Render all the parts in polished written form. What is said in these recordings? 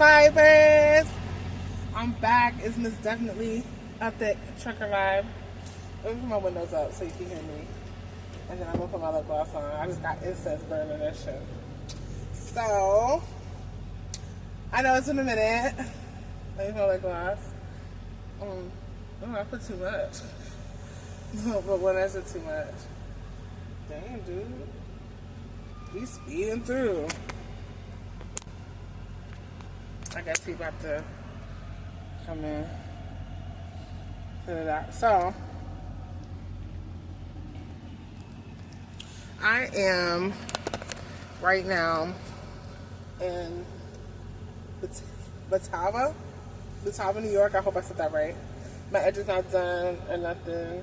vibers. I'm back. It's Mz.Definetly a thick trucker vibe. Let me put my windows up so you can hear me. And then I'm gonna put my lip gloss on. I just got incense burning that shit. So I know it's been a minute. Let me put my lip gloss. Oh, I put too much. But when is it too much? Damn, dude. He's speeding through. I guess he's about to come in. Put it out. So, I am right now in Batava, New York. I hope I said that right. My edge is not done or nothing.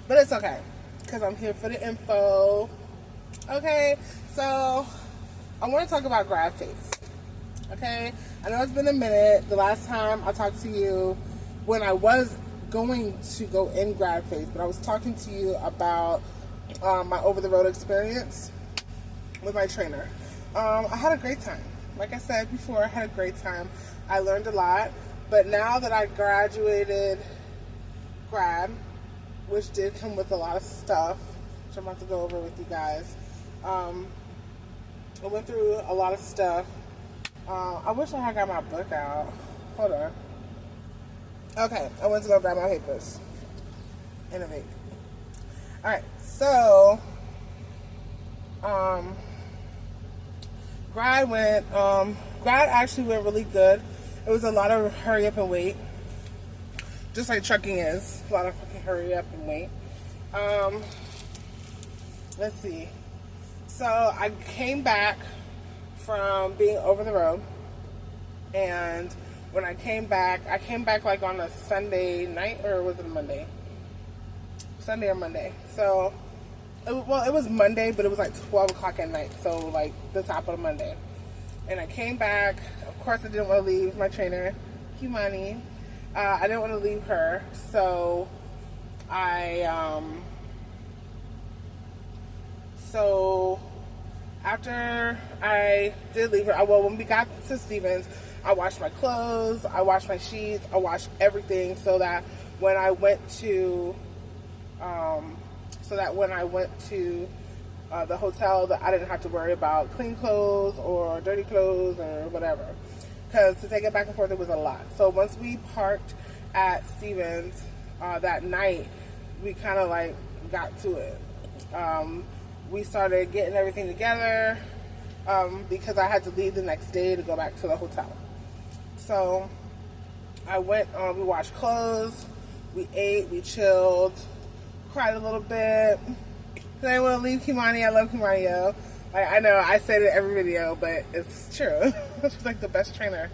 But it's okay, because I'm here for the info. Okay, so I want to talk about grad phase. Okay, I know it's been a minute. The last time I talked to you, when I was going to go in grad phase, but I was talking to you about my over-the-road experience with my trainer. I had a great time. Like I said before, I had a great time. I learned a lot. But now that I graduated grad, which did come with a lot of stuff, which I'm about to go over with you guys, I went through a lot of stuff. I wish I had got my book out. Hold on. Okay, I went to go grab my papers. Innovate. Alright, so grad actually went really good. It was a lot of hurry up and wait. Just like trucking is. A lot of fucking hurry up and wait. Let's see. So I came back from being over the road. And when I came back like on a Sunday night, or was it a Monday? Sunday or Monday. So, it was Monday, but it was like 12 o'clock at night. So like the top of the Monday. And I came back. Of course, I didn't want to leave my trainer, Kimani. I didn't want to leave her. So after I did leave her, when we got to Stevens, I washed my clothes, I washed my sheets, I washed everything so that when I went to the hotel, that I didn't have to worry about clean clothes or dirty clothes or whatever. Because to take it back and forth, it was a lot. So once we parked at Stevens that night, we kind of like got to it. We started getting everything together because I had to leave the next day to go back to the hotel. So I went, we washed clothes, we ate, we chilled, cried a little bit. I didn't want to leave Kimani. I love Kimani, yo. Like, I know I say it in every video, but it's true. She's like the best trainer.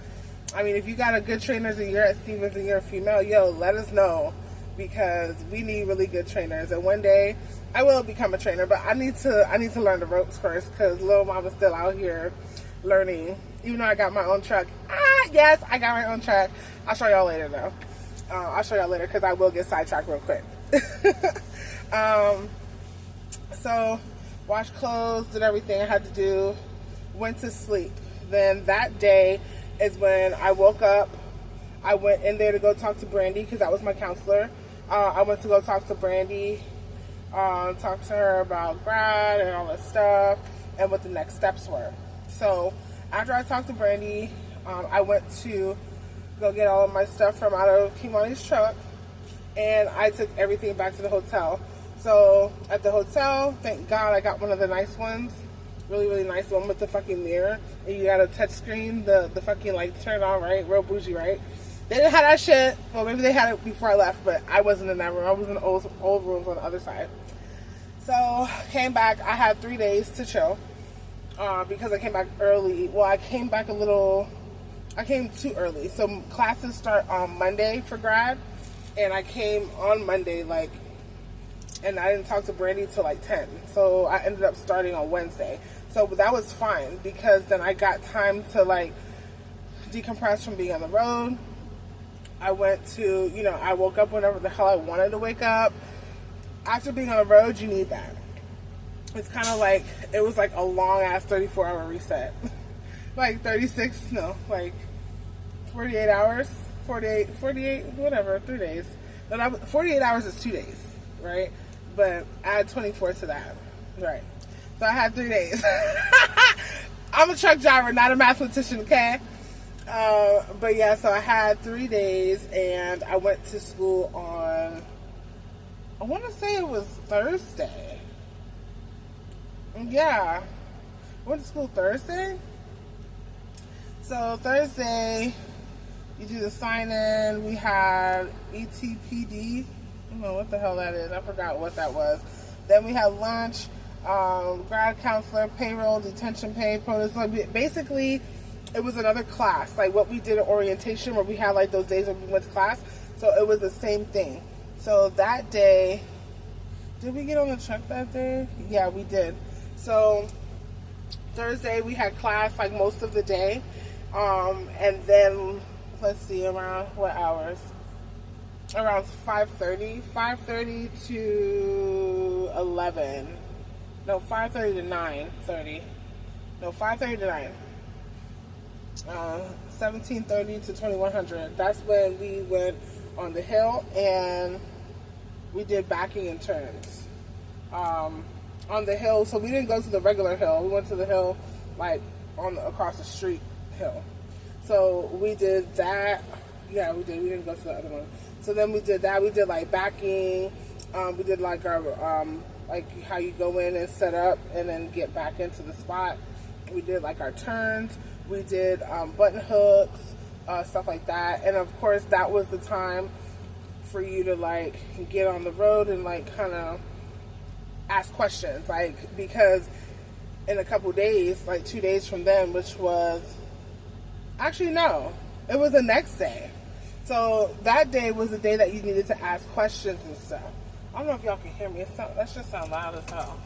I mean, if you got a good trainers and you're at Stevens and you're a female, yo, let us know, because we need really good trainers. And one day I will become a trainer, but I need to learn the ropes first, because little mama's still out here learning. Even though I got my own truck. Yes, I got my own truck. I'll show y'all later though. I'll show y'all later, because I will get sidetracked real quick. So, washed clothes, did everything I had to do, went to sleep. Then that day is when I woke up. I went in there to go talk to Brandy, because that was my counselor. I went to go talk to Brandy, talk to her about grad and all that stuff, and what the next steps were. So, after I talked to Brandy, I went to go get all of my stuff from out of Kimani's truck, and I took everything back to the hotel. So at the hotel, thank God I got one of the nice ones. Really, really nice one with the fucking mirror. And you got a touch screen, the fucking like turn on, right? Real bougie, right? They didn't have that shit. Well, maybe they had it before I left, but I wasn't in that room. I was in the old rooms on the other side. So came back. I had 3 days to chill because I came back early. Well, I came too early. So classes start on Monday for grad. And I came on Monday, and I didn't talk to Brandy till like 10. So I ended up starting on Wednesday. So that was fine, because then I got time to like decompress from being on the road. I went to, I woke up whenever the hell I wanted to wake up. After being on the road, you need that. It's kind of like, it was like a long ass 34-hour reset. like 36, no, like 48 hours, 48, whatever, 3 days. But 48 hours is 2 days, right? But add 24 to that, right? So I had 3 days. I'm a truck driver, not a mathematician, okay? But yeah, so I had 3 days, and I went to school on, I want to say it was Thursday. Yeah, I went to school Thursday. So Thursday, you do the sign-in. We had ETPD. I don't know what the hell that is. I forgot what that was. Then we had lunch, grad counselor, payroll, detention pay, protest. Like basically, it was another class. Like what we did at orientation, where we had like those days when we went to class. So it was the same thing. So that day, did we get on the truck that day? Yeah, we did. So Thursday we had class like most of the day, and then let's see, around what hours? Around 5:30 to 11. No, 5:30 to 9:30. No, 5:30 to 9. 17:30 to 2100. That's when we went on the hill and we did backing and turns. On the hill, so we didn't go to the regular hill. We went to the hill like across the street hill. So we did that. Yeah, we did. We didn't go to the other one. So then we did that. We did like backing. We did like our like how you go in and set up and then get back into the spot. We did like our turns. We did button hooks, stuff like that. And of course, that was the time for you to like get on the road and like kind of ask questions, like, because in a couple days, like 2 days from then, which was actually no, it was the next day. So that day was the day that you needed to ask questions and stuff. I don't know if y'all can hear me. That should sound loud as hell.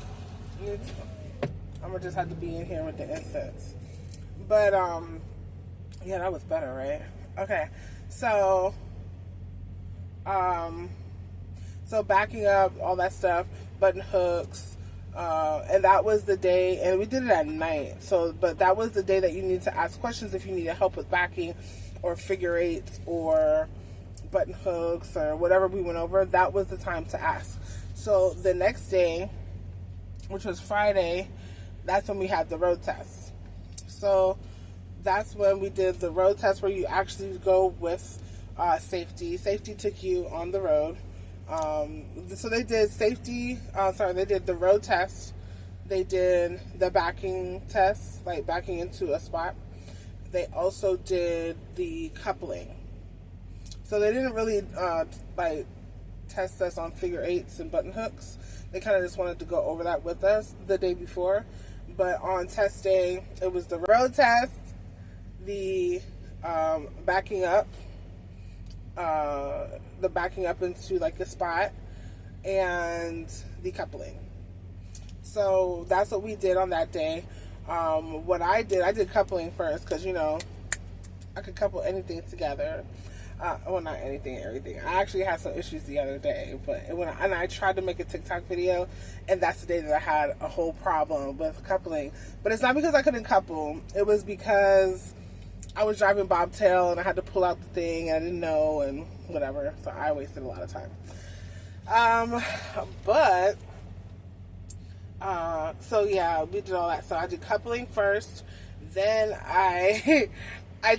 I'm gonna just have to be in here with the incense. But yeah, that was better, right? Okay, so so backing up, all that stuff, button hooks, and that was the day, and we did it at night. So, but that was the day that you need to ask questions if you needed help with backing or figure eights or button hooks or whatever we went over. That was the time to ask. So the next day, which was Friday, that's when we had the road test. So that's when we did the road test, where you actually go with safety. Safety took you on the road. So they did safety, they did the road test. They did the backing test, like backing into a spot. They also did the coupling. So they didn't really like test us on figure eights and button hooks. They kind of just wanted to go over that with us the day before. But on test day, it was the road test, the backing up, into like a spot, and the coupling. So that's what we did on that day. What I did coupling first, because you know I could couple anything together. Well, not anything, everything. I actually had some issues the other day, but I tried to make a TikTok video, and that's the day that I had a whole problem with coupling. But it's not because I couldn't couple. It was because I was driving bobtail and I had to pull out the thing and I didn't know and whatever. So I wasted a lot of time. So yeah, we did all that. So I did coupling first. Then I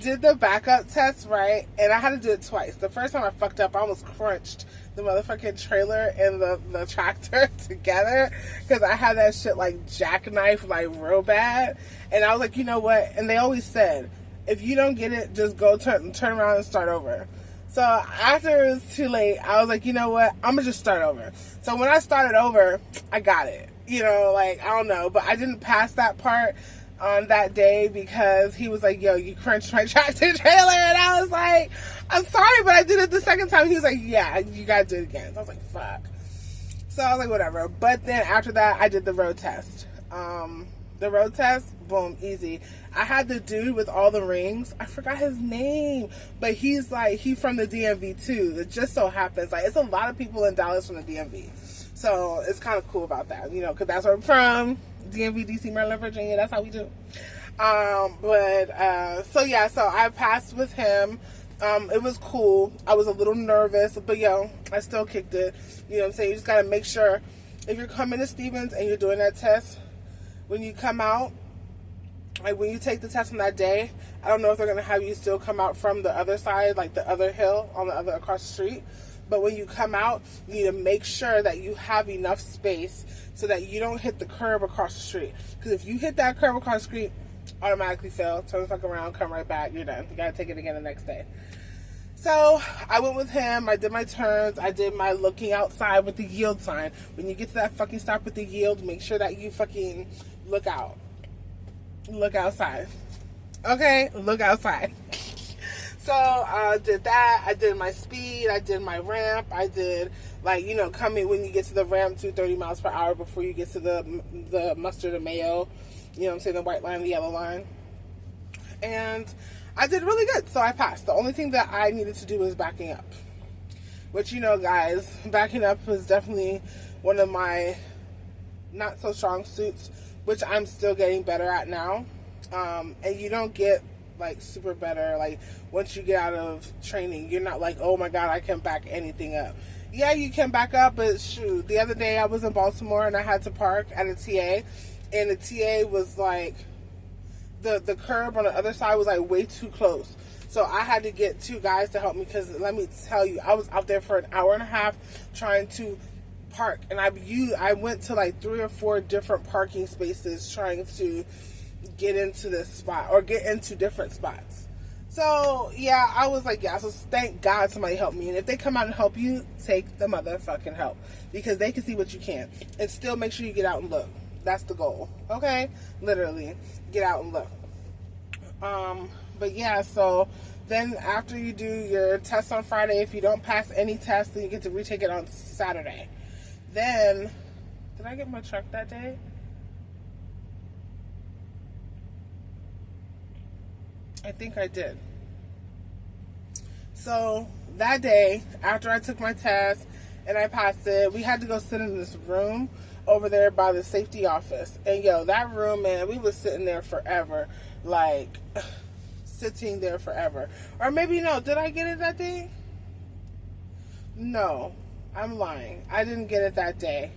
did the backup test, right? And I had to do it twice. The first time I fucked up, I almost crunched the motherfucking trailer and the tractor together, because I had that shit like jackknife like real bad. And I was like, you know what? And they always said, if you don't get it, just go turn around and start over. So after it was too late, I was like, you know what? I'm gonna just start over. So when I started over, I got it. You know, like, I don't know, but I didn't pass that part on that day because he was like, yo, you crunched my tractor trailer. And I was like, I'm sorry, but I did it the second time. He was like, yeah, you gotta do it again. So I was like, fuck. So I was like, whatever. But then after that, I did the road test. The road test, boom, easy. I had the dude with all the rings. I forgot his name, but he's from the DMV too. It just so happens, like, it's a lot of people in Dallas from the DMV. So it's kind of cool about that, you know, because that's where I'm from. DMV, DC, Maryland, Virginia. That's how we do. So yeah, so I passed with him. It was cool. I was a little nervous, but yo, I still kicked it. You know what I'm saying? You just gotta make sure if you're coming to Stevens and you're doing that test, when you come out, like when you take the test on that day, I don't know if they're gonna have you still come out from the other side, like the other hill on the other across the street. But when you come out, you need to make sure that you have enough space so that you don't hit the curb across the street. Because if you hit that curb across the street, automatically fail, turn the fuck around, come right back, you're done. You gotta take it again the next day. So I went with him, I did my turns, I did my looking outside with the yield sign. When you get to that fucking stop with the yield, make sure that you fucking look out. Look outside. Okay? Look outside. So I did that, I did my speed, I did my ramp, I did, like, you know, coming when you get to the ramp to 30 miles per hour before you get to the mustard and mayo, you know what I'm saying, the white line, the yellow line. And I did really good, so I passed. The only thing that I needed to do was backing up. Which, you know, guys, backing up was definitely one of my not so strong suits, which I'm still getting better at now. And you don't get, like, super better, like, once you get out of training. You're not like, oh my god, I can back anything up. Yeah, you can back up, but shoot, the other day I was in Baltimore and I had to park at a TA, and the TA was like, the curb on the other side was like way too close. So I had to get two guys to help me, because let me tell you, I was out there for an hour and a half trying to park, and I went to like 3 or 4 different parking spaces trying to get into this spot or get into different spots. So yeah, I was like, yeah, so thank God somebody helped me. And if they come out and help you, take the motherfucking help, because they can see what you can, and still make sure you get out and look. That's the goal. Okay? Literally, get out and look. But yeah, so then after you do your test on Friday, if you don't pass any test, then you get to retake it on Saturday. Then, did I get my truck that day? I think I did. So that day, after I took my test and I passed it, we had to go sit in this room over there by the safety office. And yo, that room, man, we was sitting there forever. Like, sitting there forever. Or maybe no, did I get it that day? No, I'm lying. I didn't get it that day.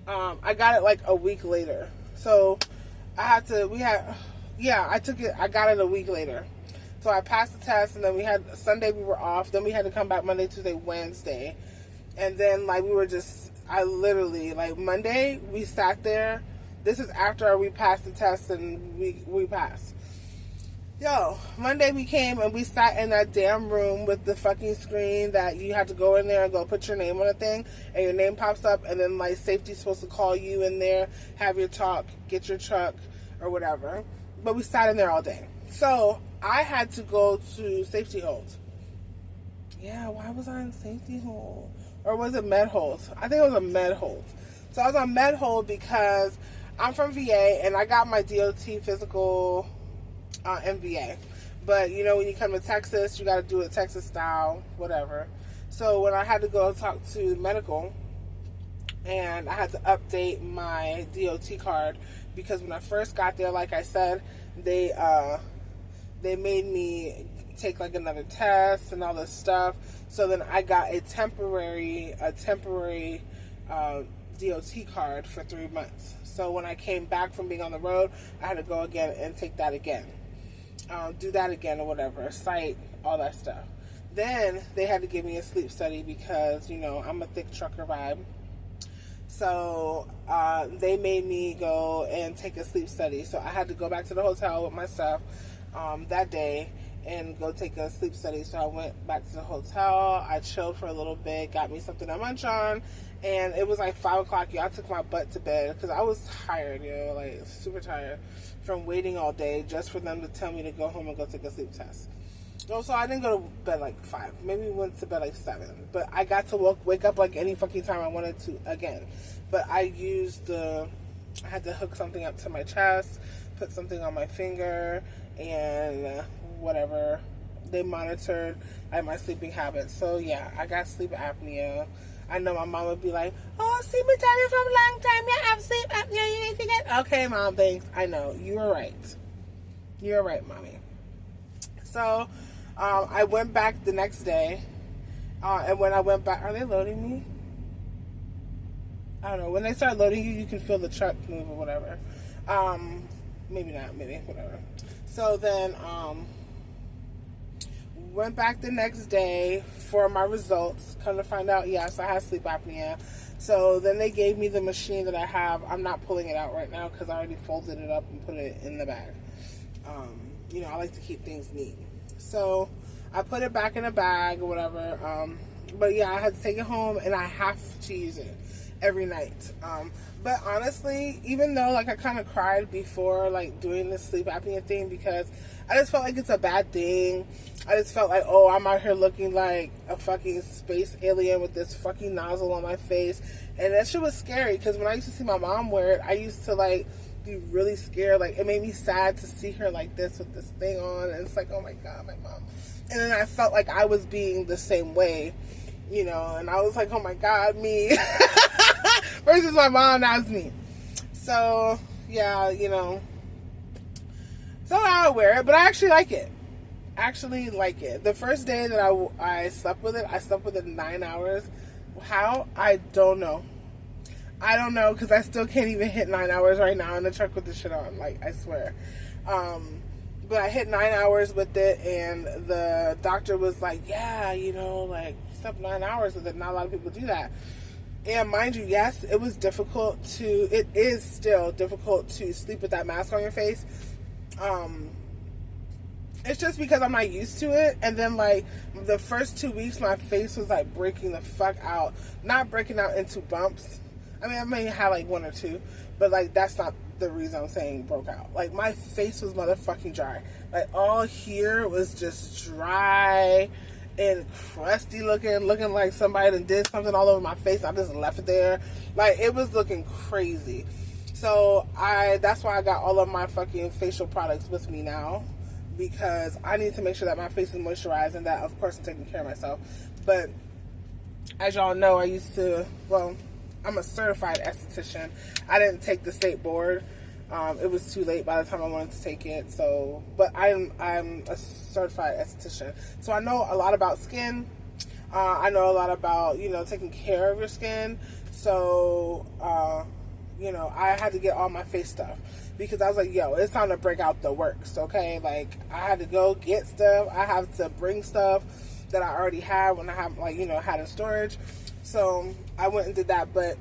I got it like a week later. So I took it, I got it a week later. So I passed the test, and then we had Sunday, we were off. Then we had to come back Monday, Tuesday, Wednesday. And then, like, I literally, like, Monday, we sat there. This is after we passed the test and we passed. Yo, Monday we came and we sat in that damn room with the fucking screen that you have to go in there and go put your name on a thing, and your name pops up, and then, like, safety's supposed to call you in there, have your talk, get your truck, or whatever. But we sat in there all day. So I had to go to safety hold. Yeah, why was I in safety hold? Or was it med hold? I think it was a med hold. So I was on med hold because I'm from VA and I got my DOT physical MVA. But, you know, when you come to Texas, you got to do it Texas style, whatever. So when I had to go talk to medical, and I had to update my DOT card, because when I first got there, like I said, they made me take like another test and all this stuff. So then I got a temporary DOT card for 3 months. So when I came back from being on the road, I had to go again and take that again, do that again or whatever, cite, all that stuff. Then they had to give me a sleep study because, you know, I'm a thick trucker vibe. So they made me go and take a sleep study. So I had to go back to the hotel with my stuff that day and go take a sleep study. So I went back to the hotel. I chilled for a little bit, got me something to munch on, and it was like 5 o'clock. I took my butt to bed because I was tired, like super tired from waiting all day just for them to tell me to go home and go take a sleep test. So I didn't go to bed like 5. Maybe went to bed like 7. But I got to wake up like any fucking time I wanted to again. But I had to hook something up to my chest, put something on my finger, and whatever. They monitored my sleeping habits. So yeah, I got sleep apnea. I know my mom would be like, oh, see me tell you from a long time, you have sleep apnea, you need to get... Okay, Mom, thanks. I know, you were right. You're right, mommy. So, I went back the next day. And when I went back, are they loading me? I don't know. When they start loading you, you can feel the truck move or whatever. Maybe not, maybe, whatever. So then, went back the next day for my results. Come to find out, yes, I had sleep apnea. So then they gave me the machine that I have. I'm not pulling it out right now because I already folded it up and put it in the bag. You know, I like to keep things neat. So I put it back in a bag or whatever. But yeah, I had to take it home and I have to use it every night. But honestly, even though like I kind of cried before like doing this sleep apnea thing because I just felt like it's a bad thing. I just felt like, oh, I'm out here looking like a fucking space alien with this fucking nozzle on my face. And that shit was scary because when I used to see my mom wear it, I used to like be really scared. Like it made me sad to see her like this with this thing on. And it's like, oh my God, my mom. And then I felt like I was being the same way, you know, and I was like, oh my God, me. Versus my mom, that's me. So, yeah, you know. So now I wear it, but I actually like it. The first day that I slept with it 9 hours. How? I don't know. I don't know, because I still can't even hit 9 hours right now in the truck with the shit on. Like, I swear. But I hit 9 hours with it, and the doctor was like, yeah, you know, like, slept 9 hours with it. Not a lot of people do that. And mind you, yes, it is still difficult to sleep with that mask on your face. It's just because I'm not used to it. And then, like, the first 2 weeks, my face was, like, breaking the fuck out. Not breaking out into bumps. I mean, I may have, like, one or two. But, like, that's not the reason I'm saying broke out. Like, my face was motherfucking dry. Like, all here was just dry and crusty looking like somebody done did something all over my face. I just left it there. Like, it was looking crazy. So, that's why I got all of my fucking facial products with me now. Because I need to make sure that my face is moisturized and that, of course, I'm taking care of myself. But as y'all know, I'm a certified esthetician. I didn't take the state board. It was too late by the time I wanted to take it. So, but I'm a certified esthetician. So I know a lot about skin. I know a lot about, you know, taking care of your skin. So, you know, I had to get all my face stuff. Because I was like, yo, it's time to break out the works, okay? Like, I had to go get stuff. I have to bring stuff that I already had when I have, like, you know, had in storage. So I went and did that. But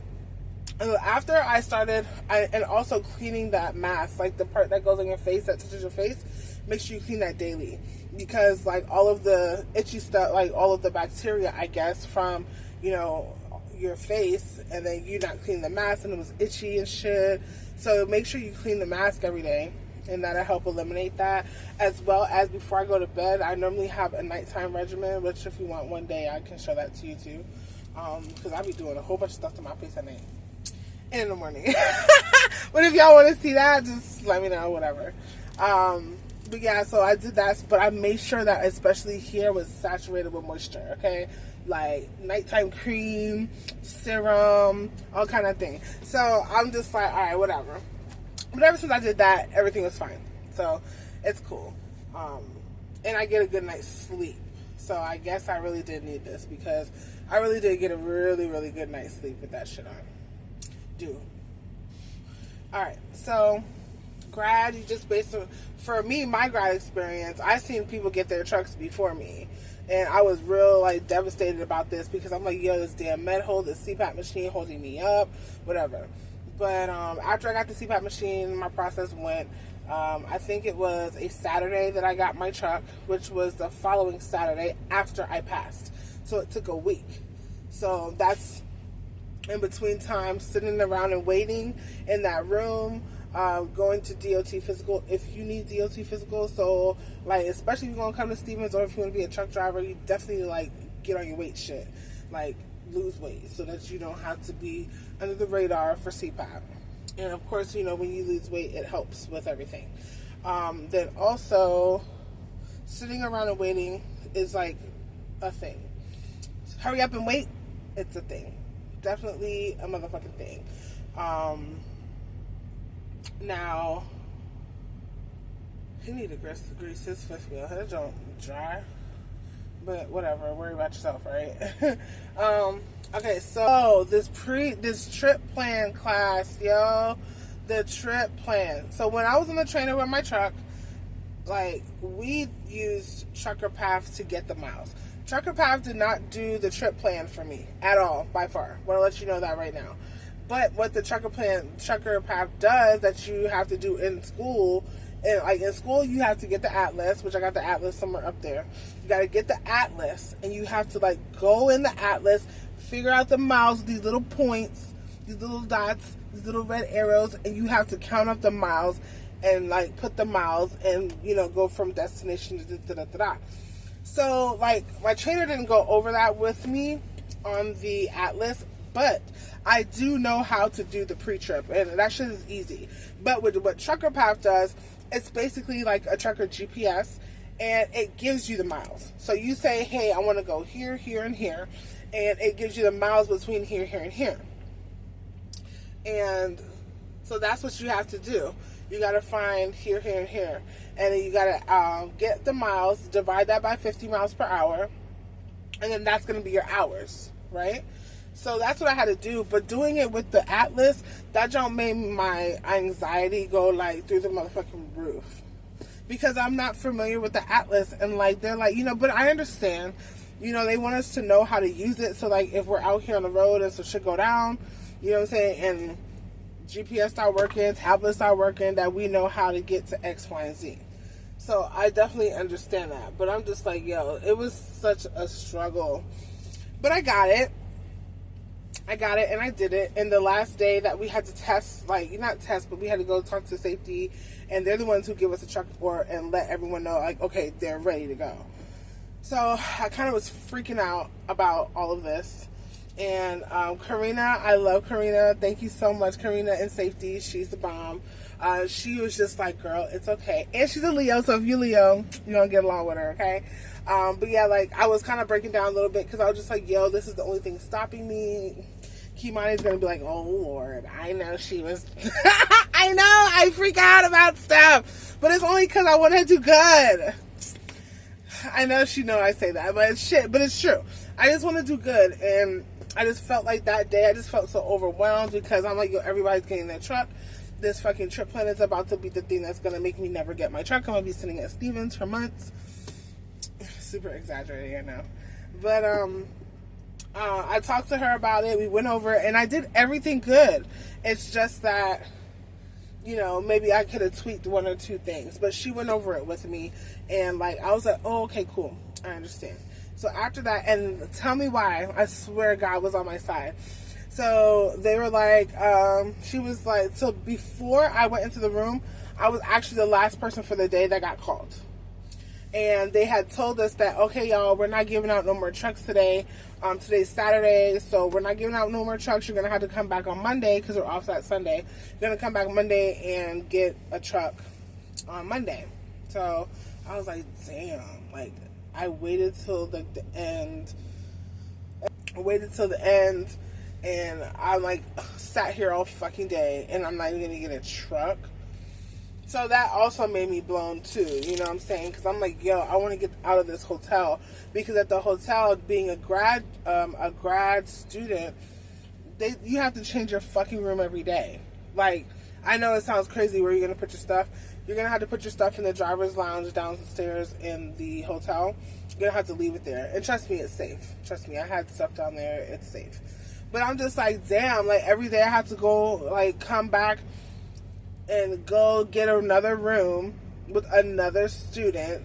after I started, and also cleaning that mask, like the part that goes on your face, that touches your face, make sure you clean that daily. Because, like, all of the itchy stuff, like, all of the bacteria, I guess, from, you know, your face, and then you not clean the mask, and it was itchy and shit. So make sure you clean the mask every day, and that'll help eliminate that. As well as before I go to bed, I normally have a nighttime regimen, which if you want one day, I can show that to you too. Because I be doing a whole bunch of stuff to my face at night and in the morning. But if y'all want to see that, just let me know, whatever. But yeah, so I did that, but I made sure that especially here was saturated with moisture, okay? Like nighttime cream, serum, all kind of thing. So I'm just like, all right, whatever. But ever since I did that, everything was fine. So it's cool. And I get a good night's sleep. So I guess I really did need this because I really did get a really, really good night's sleep with that shit on. Alright, so Grad, you just for me, my Grad experience, I seen people get their trucks before me. And I was real, like, devastated about this because I'm like, yo, this damn med hold, this CPAP machine holding me up, whatever. But after I got the CPAP machine, my process went, I think it was a Saturday that I got my truck, which was the following Saturday after I passed. So it took a week. So that's in between time sitting around and waiting in that room, going to DOT physical if you need DOT physical. So, like, especially if you're gonna come to Stevens or if you want to be a truck driver, you definitely, like, get on your weight shit, like, lose weight so that you don't have to be under the radar for CPAP. And of course, you know, when you lose weight, it helps with everything. Then also, sitting around and waiting is like a thing. Hurry up and wait, it's a thing. Definitely a motherfucking thing. Now, He need to grease his fifth wheel. That don't dry. But whatever, worry about yourself, right? Okay, so this trip plan class, yo. The trip plan. So when I was in the trainer with my truck, like, we used Trucker Path to get the miles. Trucker Path did not do the trip plan for me at all, by far. I want to let you know that right now. But what the Trucker Path does that you have to do in school, and like in school you have to get the atlas, which I got the atlas somewhere up there. You got to get the atlas, and you have to like go in the atlas, figure out the miles with these little points, these little dots, these little red arrows, and you have to count up the miles and like put the miles and, you know, go from destination to da-da-da-da. So like my trainer didn't go over that with me on the atlas, but I do know how to do the pre-trip, and that shit is easy. But with what Trucker Path does, it's basically like a trucker GPS, and it gives you the miles. So you say, hey, I want to go here, here, and here, and it gives you the miles between here, here, and here. And so that's what you have to do. You got to find here, here, and here. And then you got to get the miles, divide that by 50 miles per hour, and then that's going to be your hours, right? So that's what I had to do. But doing it with the atlas, that jump made my anxiety go like through the motherfucking roof. Because I'm not familiar with the atlas, and like they're like, you know, but I understand, you know, they want us to know how to use it. So like if we're out here on the road and some shit go down, you know what I'm saying, and GPS start working, tablets start working, that we know how to get to X, Y, and Z. So I definitely understand that. But I'm just like, yo, it was such a struggle. But I got it. And I did it. And the last day that we had to test, like, not test, but we had to go talk to safety, and they're the ones who give us a truck report and let everyone know, like, okay, they're ready to go. So I kind of was freaking out about all of this. And Karina, I love Karina. Thank you so much, Karina in safety. She's the bomb. She was just like, girl, it's okay. And she's a Leo, so if you're Leo, you're going to get along with her, okay? But yeah, like, I was kind of breaking down a little bit because I was just like, yo, this is the only thing stopping me. Kimani's going to be like, oh, Lord, I know she was... I know, I freak out about stuff. But it's only because I want to do good. I know she know I say that, but it's shit. But it's true. I just want to do good, and I just felt like that day, I just felt so overwhelmed because I'm like, yo, everybody's getting their truck. This fucking trip plan is about to be the thing that's going to make me never get my truck. I'm going to be sitting at Stevens for months. Super exaggerating, I know. But I talked to her about it. We went over it, and I did everything good. It's just that, you know, maybe I could have tweaked one or two things. But she went over it with me, and like, I was like, oh, okay, cool. I understand. So after that, and tell me why, I swear God was on my side. So they were like, she was like, so before I went into the room, I was actually the last person for the day that got called. And they had told us that, okay, y'all, we're not giving out no more trucks today. Today's Saturday, so we're not giving out no more trucks. You're going to have to come back on Monday because we're off that Sunday. You're going to come back Monday and get a truck on Monday. So I was like, damn, like, I waited till the end. I waited till the end, and I like sat here all fucking day, and I'm not even gonna get a truck. So that also made me blown too. You know what I'm saying? Because I'm like, yo, I want to get out of this hotel, because at the hotel, being a grad student, you have to change your fucking room every day. Like, I know it sounds crazy. Where you're gonna put your stuff? You're going to have to put your stuff in the driver's lounge downstairs in the hotel. You're going to have to leave it there. And trust me, it's safe. Trust me, I had stuff down there. It's safe. But I'm just like, damn, like every day I have to go, like, come back and go get another room with another student,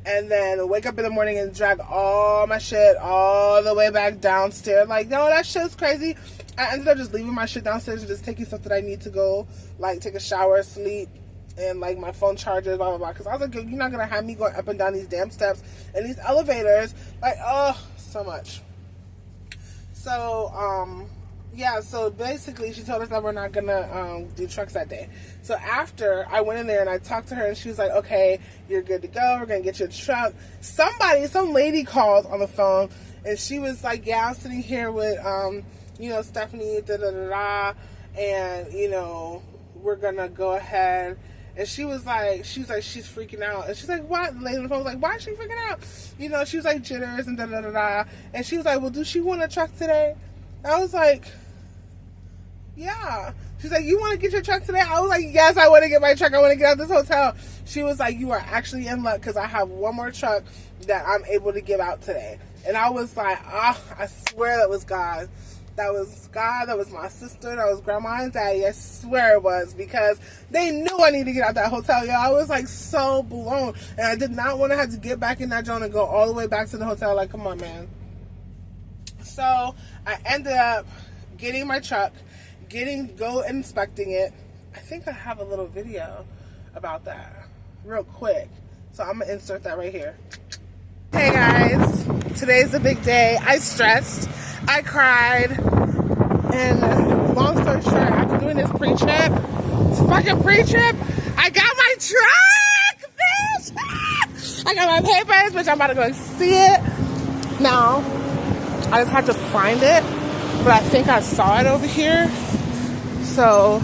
and then wake up in the morning and drag all my shit all the way back downstairs. Like, no, that shit's crazy. I ended up just leaving my shit downstairs and just taking stuff that I need to go, like, take a shower, sleep, and like my phone charger, blah blah blah. Because I was like, you're not gonna have me going up and down these damn steps and these elevators, like, oh, so much. So yeah, so basically she told us that we're not gonna do trucks that day. So after I went in there and I talked to her, and she was like, okay, you're good to go, we're gonna get you a truck. Some lady called on the phone, and she was like, yeah, I'm sitting here with you know, Stephanie, da da da da, and you know, we're gonna go ahead And she was like, she's freaking out. And she's like, what? The lady on the phone was like, why is she freaking out? You know, she was like jitters and da da da da. And she was like, well, does she want a truck today? I was like, yeah. She's like, you want to get your truck today? I was like, yes, I want to get my truck. I want to get out of this hotel. She was like, you are actually in luck because I have one more truck that I'm able to give out today. And I was like, I swear that was God. That was God. That was my sister. That was grandma and daddy. I swear it was, because they knew I needed to get out of that hotel, y'all. I was like so blown. And I did not want to have to get back in that joint and go all the way back to the hotel. Like, come on, man. So I ended up getting my truck, go inspecting it. I think I have a little video about that real quick. So I'm going to insert that right here. Hey guys, today's a big day. I stressed, I cried, and long story short, after doing this pre-trip, I got my truck, bitch! I got my papers, bitch, I'm about to go see it. Now, I just have to find it, but I think I saw it over here. So,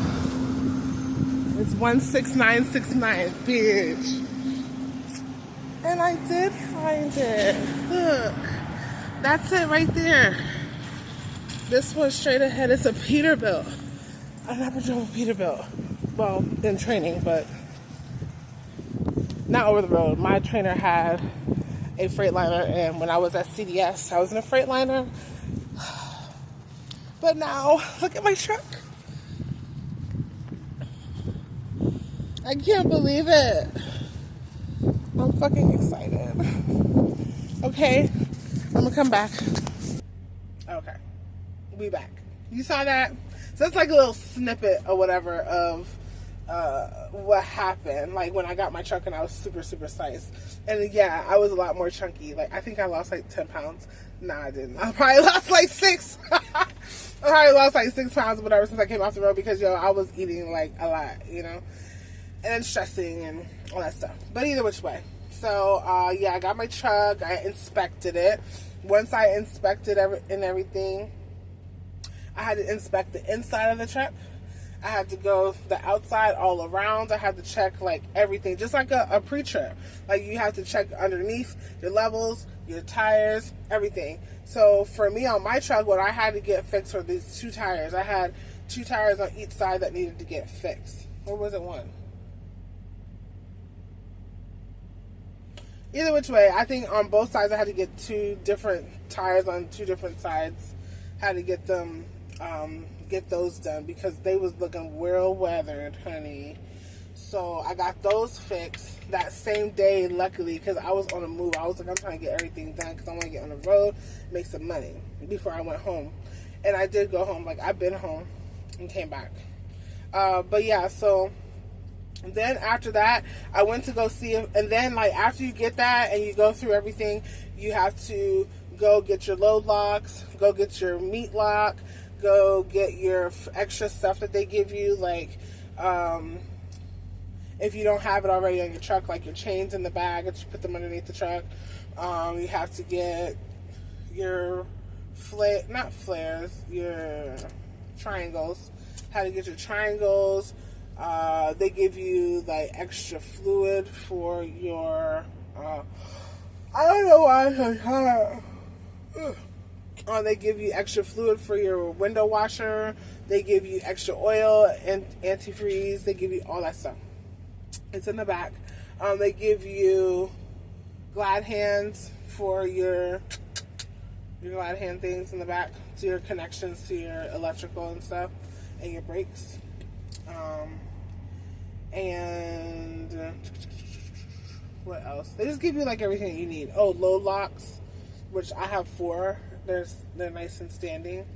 it's 16969, bitch. And I did find it. Look, that's it right there. This one straight ahead. It's a Peterbilt. I never drove a Peterbilt. Well, in training, but not over the road. My trainer had a Freightliner, and when I was at CDS, I was in a Freightliner. But now, look at my truck. I can't believe it. I'm fucking excited. Okay, I'm gonna come back. Okay, we back. You saw that? So that's like a little snippet or whatever of what happened. Like when I got my truck and I was super, super sized. And yeah, I was a lot more chunky. Like I think I lost like 10 pounds. Nah, I didn't. I probably lost like 6. I probably lost like 6 pounds or whatever since I came off the road because, yo, I was eating like a lot, you know? And stressing and all that stuff. But either which way. So, yeah, I got my truck. I inspected it. Once I inspected everything, I had to inspect the inside of the truck. I had to go the outside all around. I had to check, like, everything. Just like a pre-trip. Like, you have to check underneath your levels, your tires, everything. So, for me on my truck, what I had to get fixed were these 2 tires. I had 2 tires on each side that needed to get fixed. Or was it 1? Either which way, I think on both sides I had to get 2 different tires on 2 different sides. Had to get them, get those done because they was looking well weathered, honey. So I got those fixed that same day, luckily, because I was on the move. I was like, I'm trying to get everything done because I want to get on the road, make some money before I went home. And I did go home. Like, I've been home and came back. But yeah, so then after that, I went to go see him. And then, like, after you get that and you go through everything, you have to go get your load locks, go get your meat lock, go get your extra stuff that they give you, like, if you don't have it already on your truck, like your chains in the bag, that you put them underneath the truck. You have to get your not flares, your triangles. How to get your triangles. They give you like extra fluid for your I don't know why they give you extra fluid for your window washer. They give you extra oil and antifreeze. They give you all that stuff. It's in the back. They give you glad hands for your glad hand things in the back, to your connections to your electrical and stuff, and your brakes. And what else? They just give you like everything you need. Oh, load locks, which I have 4. They're nice and standing.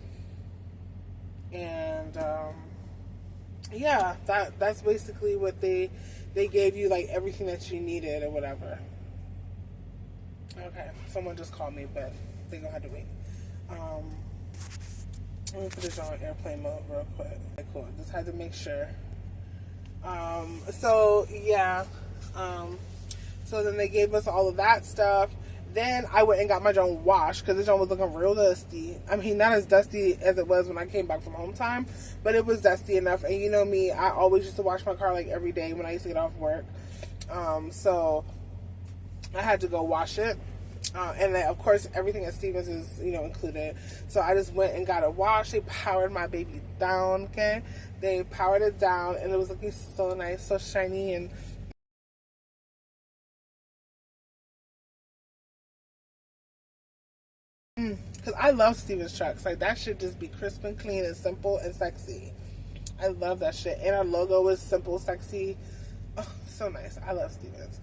And yeah, that's basically what they gave you, like everything that you needed or whatever. Okay, someone just called me, but they're gonna have to wait. Let me put this on airplane mode real quick. Okay, cool. Just had to make sure. So yeah. So then they gave us all of that stuff. Then I went and got my joint washed because the joint was looking real dusty. I mean, not as dusty as it was when I came back from home time, but it was dusty enough. And you know me, I always used to wash my car like every day when I used to get off work. So I had to go wash it. And then, of course, everything at Stevens is, included. So I just went and got it washed. They powered my baby down, okay? They powered it down, and it was looking so nice, so shiny, and because I love Stevens trucks. Like, that should just be crisp and clean and simple and sexy. I love that shit. And our logo was simple, sexy. Oh, so nice. I love Stevens.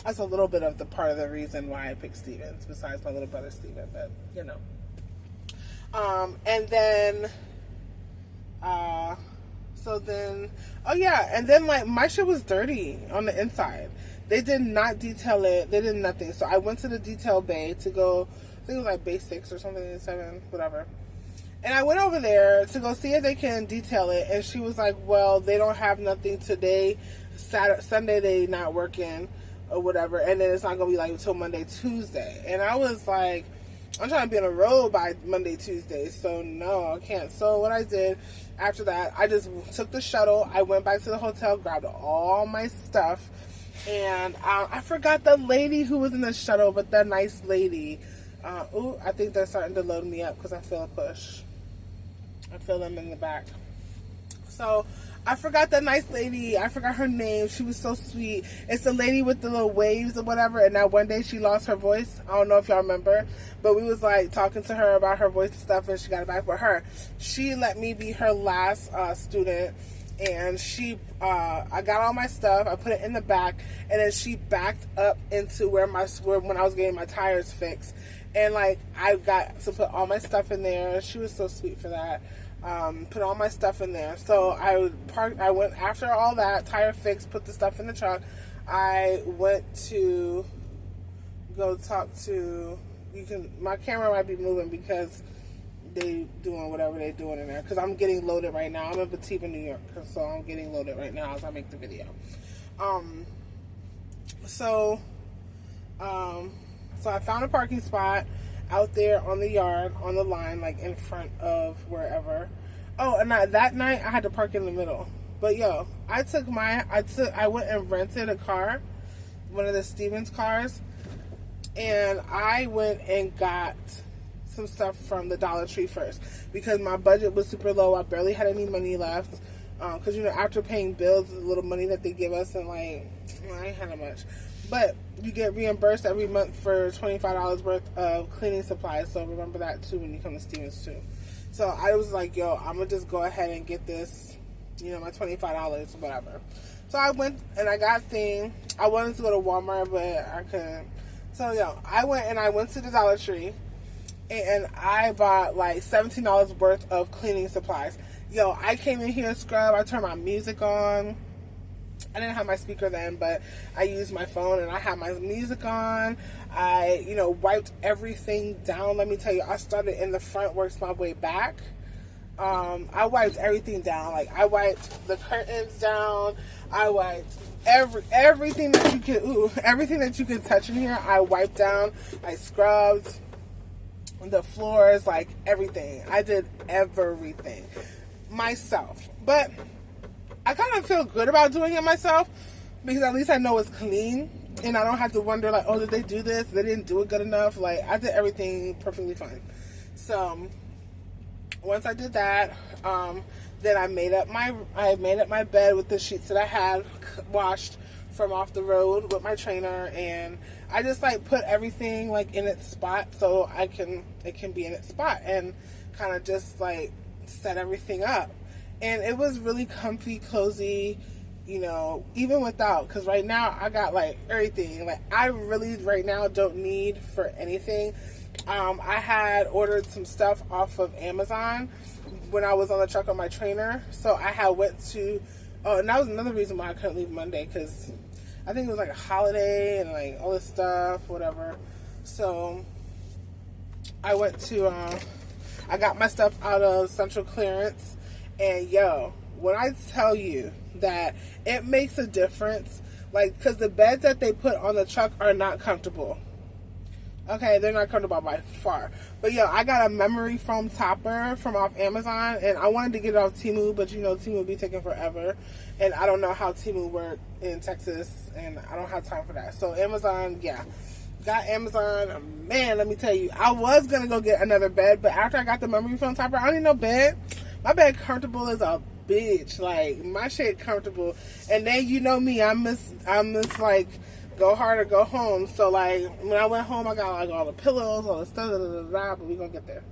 That's a little bit of the part of the reason why I picked Stevens, besides my little brother Steven, but and then and then like my shit was dirty on the inside. They did not detail it. They did nothing. So I went to the detail bay to go, I think it was like bay 6 or something, 7, whatever. And I went over there to go see if they can detail it, and she was like, well, they don't have nothing today. Sunday they not working or whatever, and then it's not gonna be like until Monday, Tuesday. And I was like, I'm trying to be on the road by Monday, Tuesday, so no, I can't. So what I did after that, I just took the shuttle. I went back to the hotel, grabbed all my stuff, and I forgot the lady who was in the shuttle, but the nice lady. I think they're starting to load me up because I feel a push. I feel them in the back. So I forgot that nice lady. I forgot her name. She was so sweet. It's the lady with the little waves or whatever. And that one day she lost her voice. I don't know if y'all remember, but we was like talking to her about her voice and stuff, and she got it back with her. She let me be her last student, and I got all my stuff. I put it in the back, and then she backed up into where when I was getting my tires fixed, and like I got to put all my stuff in there. She was so sweet for that. Put all my stuff in there. So I went after all that, tire fixed, put the stuff in the truck. I went to go talk to, my camera might be moving because they doing whatever they're doing in there. Because I'm getting loaded right now. I'm in Bativa, New York. So I'm getting loaded right now as I make the video. So I found a parking spot out there on the yard, on the line, like in front of wherever. Oh, and that night I had to park in the middle. But yo, I went and rented a car, one of the Stevens cars, and I went and got some stuff from the Dollar Tree first because my budget was super low. I barely had any money left. Because after paying bills, the little money that they give us, and like I ain't had that much. But you get reimbursed every month for $25 worth of cleaning supplies. So remember that too when you come to Stevens too. So I was like, yo, I'm going to just go ahead and get this, my $25 or whatever. So I went and I got thing. I wanted to go to Walmart, but I couldn't. So I went to the Dollar Tree, and I bought like $17 worth of cleaning supplies. I came in here, scrub. I turned my music on. I didn't have my speaker then, but I used my phone and I had my music on. I, wiped everything down. Let me tell you, I started in the front, works my way back. I wiped everything down. Like I wiped the curtains down. I wiped everything that you could touch in here. I wiped down. I scrubbed the floors, like everything. I did everything myself, but I kind of feel good about doing it myself because at least I know it's clean and I don't have to wonder like, oh, did they do this? They didn't do it good enough. Like I did everything perfectly fine. So once I did that, then I made up my bed with the sheets that I had washed from off the road with my trainer, and I just like put everything like in its spot so it can be in its spot, and kind of just like set everything up. And it was really comfy, cozy, even without, because right now I got like everything. Like I really right now don't need for anything. I had ordered some stuff off of Amazon when I was on the truck on my trainer. So I had and that was another reason why I couldn't leave Monday, because I think it was like a holiday and like all this stuff, whatever. So I I got my stuff out of Central Clearance. And when I tell you that it makes a difference, like, because the beds that they put on the truck are not comfortable. Okay, they're not comfortable by far. But yo, I got a memory foam topper from off Amazon, and I wanted to get it off Temu, but you know Temu be taking forever, and I don't know how Temu work in Texas, and I don't have time for that. So Amazon, yeah, got Amazon. Man, let me tell you, I was gonna go get another bed, but after I got the memory foam topper, I don't need no bed. My bed comfortable as a bitch. Like my shit comfortable, and then you know me, I miss like. Go hard or go home. So like when I went home, I got like all the pillows, all the stuff, but we gonna get there.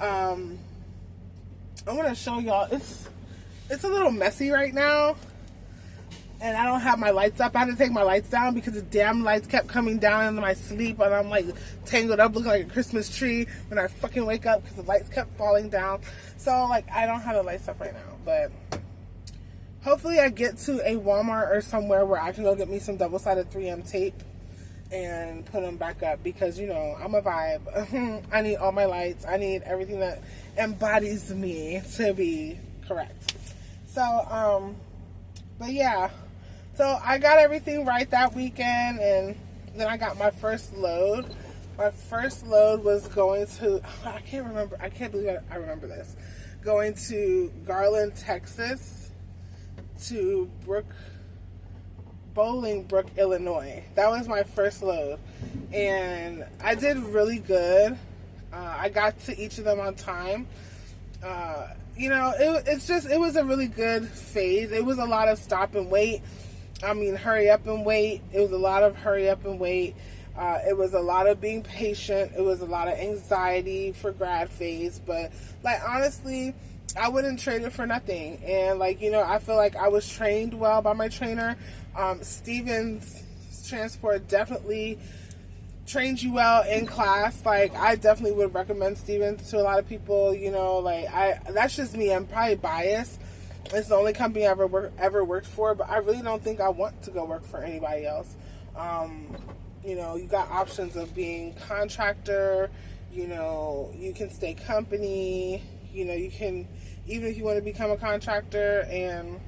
I'm gonna show y'all. It's a little messy right now, and I don't have my lights up. I had to take my lights down because the damn lights kept coming down into my sleep, and I'm like tangled up, looking like a Christmas tree when I fucking wake up because the lights kept falling down. So like I don't have the lights up right now, but. Hopefully I get to a Walmart or somewhere where I can go get me some double-sided 3M tape and put them back up because, you know, I'm a vibe. I need all my lights. I need everything that embodies me to be correct. So, but yeah. So I got everything right that weekend, and then I got my first load. My first load was going to, I can't believe I remember this. Going to Garland, Texas. To Bolingbrook, Illinois. That was my first load, and I did really good. I got to each of them on time. You know, it was a really good phase. It was a lot of stop and wait. I mean, hurry up and wait. It was a lot of hurry up and wait. It was a lot of being patient. It was a lot of anxiety for grad phase, but like honestly, I wouldn't trade it for nothing. And like, you know, I feel like I was trained well by my trainer. Stevens Transport definitely trained you well in class. Like I definitely would recommend Stevens to a lot of people, you know, like that's just me. I'm probably biased. It's the only company I ever worked for, but I really don't think I want to go work for anybody else. You know, you got options of being contractor, you know, you can stay company, you know, you can, even if you want to become a contractor and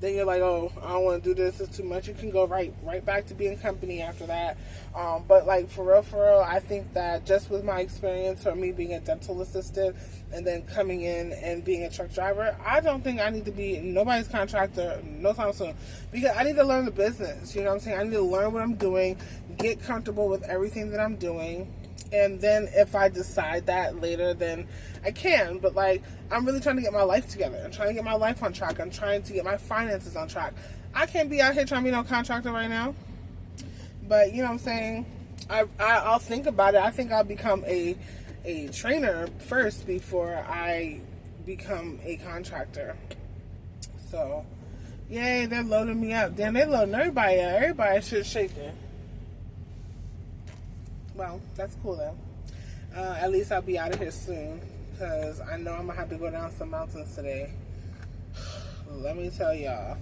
then you're like, oh, I don't want to do this, it's too much, you can go right back to being company after that. But like for real, I think that just with my experience or me being a dental assistant and then coming in and being a truck driver, I don't think I need to be nobody's contractor no time soon, because I need to learn the business, you know what I'm saying? I need to learn what I'm doing, get comfortable with everything that I'm doing. And then if I decide that later, then I can. But like, I'm really trying to get my life together. I'm trying to get my life on track. I'm trying to get my finances on track. I can't be out here trying to be no contractor right now. But you know what I'm saying? I'll think about it. I think I'll become a trainer first before I become a contractor. So, yay, they're loading me up. Damn, they're loading everybody up. Everybody's just shaking. Well, that's cool though. At least I'll be out of here soon, because I know I'm going to have to go down some mountains today. Let me tell y'all.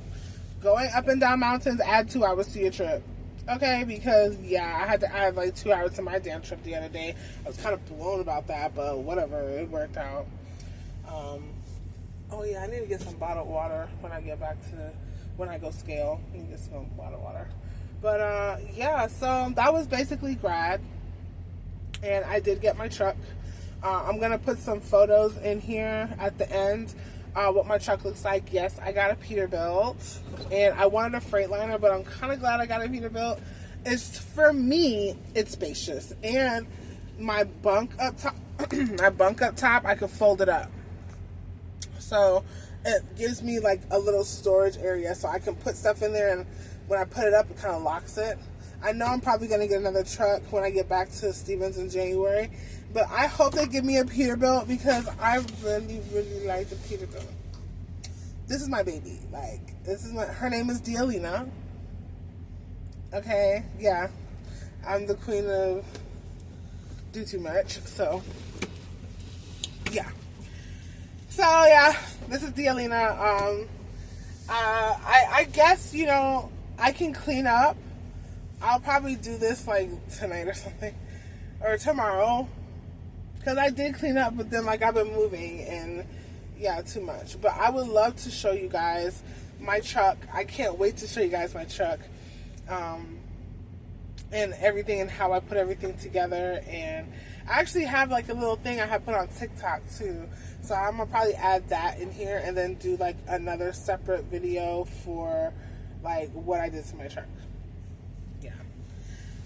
Going up and down mountains, add 2 hours to your trip. Okay, because yeah, I had to add like 2 hours to my damn trip the other day. I was kind of blown about that, but whatever, it worked out. Oh yeah, I need to get some bottled water when I get back to, when I go scale. I need to get some bottled water. But yeah, so that was basically grad. And I did get my truck. I'm going to put some photos in here at the end. What my truck looks like. Yes, I got a Peterbilt. And I wanted a Freightliner, but I'm kind of glad I got a Peterbilt. It's, for me, it's spacious. And my bunk up top, I could fold it up. So it gives me like a little storage area so I can put stuff in there, and when I put it up, it kind of locks it. I know I'm probably going to get another truck when I get back to Stevens in January, but I hope they give me a Peterbilt, because I really, really like the Peterbilt. This is my baby. Like, this is her name is Dialina. Okay, yeah. I'm the queen of do too much, so yeah. So yeah, this is Dialina. I guess, you know, I can clean up. I'll probably do this like tonight or something, or tomorrow, because I did clean up, but then like I've been moving and yeah, too much. But I would love to show you guys my truck. I can't wait to show you guys my truck. and everything and how I put everything together. And I actually have like a little thing I have put on TikTok too. So I'm gonna probably add that in here and then do like another separate video for like what I did to my truck. Yeah.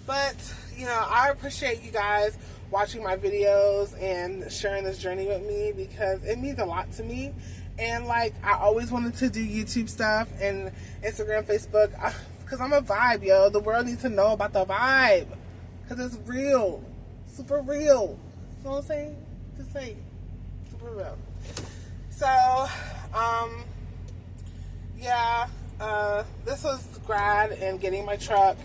But, you know, I appreciate you guys watching my videos and sharing this journey with me because it means a lot to me. And like, I always wanted to do YouTube stuff and Instagram, Facebook, because I'm a vibe, yo. The world needs to know about the vibe because it's real, super real. You know what I'm saying? Just saying, super real. So, yeah, this was Grad and getting my truck,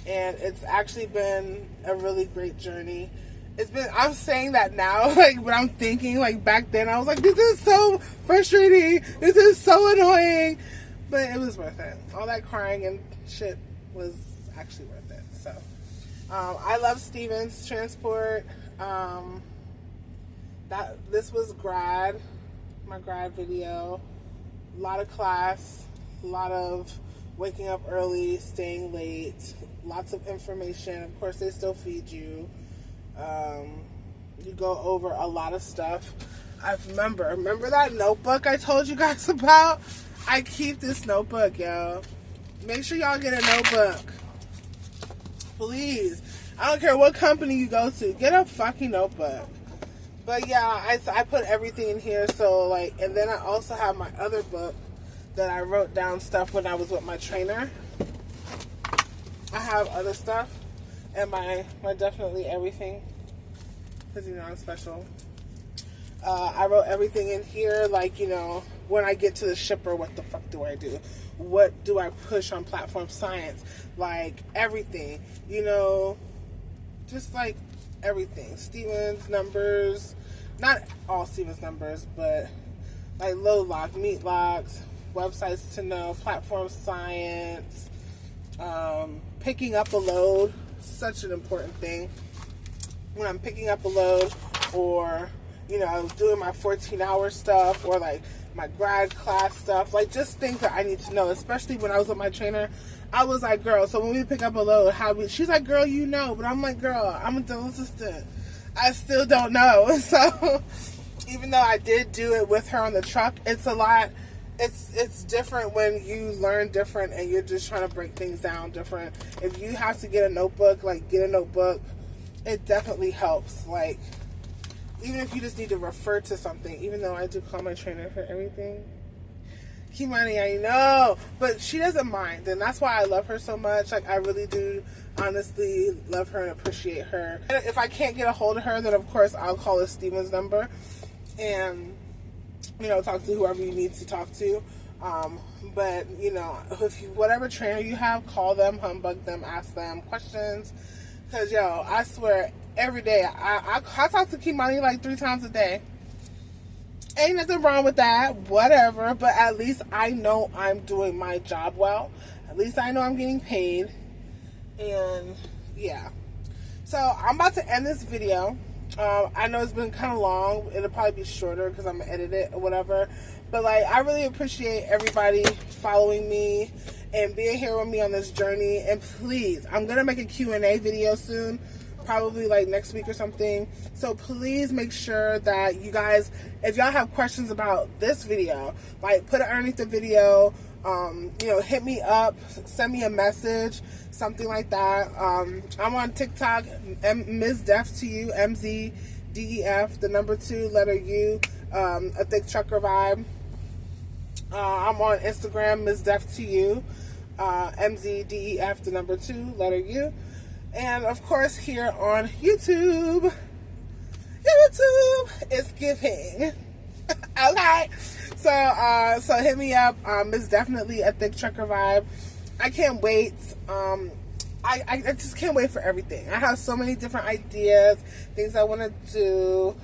and it's actually been a really great journey. It's been, I'm saying that now, like, when I'm thinking, like, back then, I was like, this is so frustrating, this is so annoying, but it was worth it. All that crying and shit was actually worth it. So, I love Stevens Transport. This was Grad, my Grad video. A lot of class, a lot of waking up early, staying late, lots of information. Of course, they still feed you. You go over a lot of stuff. I remember that notebook I told you guys about? I keep this notebook, yo. Make sure y'all get a notebook. Please. I don't care what company you go to. Get a fucking notebook. But yeah, I put everything in here. So like, and then I also have my other book that I wrote down stuff when I was with my trainer. I have other stuff. And my Definitely Everything, because, you know, I'm special. I wrote everything in here, like, you know, when I get to the shipper, what the fuck do I do? What do I push on platform science? Like, everything, you know, just like everything. Stevens numbers, not all Stevens numbers, but like load log, meet logs, websites to know, platform science, picking up a load. Such an important thing when I'm picking up a load, or, you know, doing my 14-hour stuff, or like my grad class stuff, like just things that I need to know. Especially when I was with my trainer, I was like, girl, so when we pick up a load, she's like, girl, you know. But I'm like, girl, I'm a dental assistant, I still don't know. So even though I did do it with her on the truck, it's a lot. It's different when you learn different and you're just trying to break things down different. If you have to get a notebook, like, get a notebook. It definitely helps. Like, even if you just need to refer to something, even though I do call my trainer for everything. Kimani, I know, but she doesn't mind, and that's why I love her so much. Like, I really do honestly love her and appreciate her. And if I can't get a hold of her, then of course I'll call a Stevens number and, you know, talk to whoever you need to talk to. But, you know, whatever trainer you have, call them, humbug them, ask them questions. Because, yo, I swear, every day, I talk to Kimani like 3 times a day. Ain't nothing wrong with that, whatever. But at least I know I'm doing my job well. At least I know I'm getting paid. And, yeah. So, I'm about to end this video. I know it's been kind of long. It'll probably be shorter because I'm going to edit it or whatever. But, like, I really appreciate everybody following me and being here with me on this journey. And please, I'm going to make a Q&A video soon. Probably, like, next week or something. So, please make sure that you guys, if y'all have questions about this video, like, put it underneath the video. You know, hit me up. Send me a message. Something like that. I'm on TikTok, Mz.Definetly, Mz.Def, the number 2, letter U, a thick trucker vibe. I'm on Instagram, Mz.Definetly, Mz.Def, the number 2, letter U. And of course here on YouTube is giving. Okay. So hit me up, Mz.Definetly, a thick trucker vibe. I can't wait. I just can't wait for everything. I have so many different ideas, things I want to do.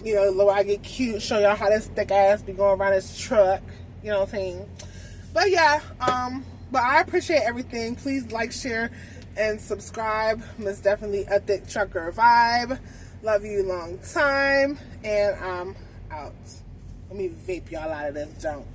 You know, Lord, I get cute, show y'all how this thick ass be going around this truck. You know what I'm saying? But yeah, but I appreciate everything. Please like, share, and subscribe. Mz.Definetly, a thick trucker vibe. Love you long time, and I'm out. Let me vape y'all out of this junk.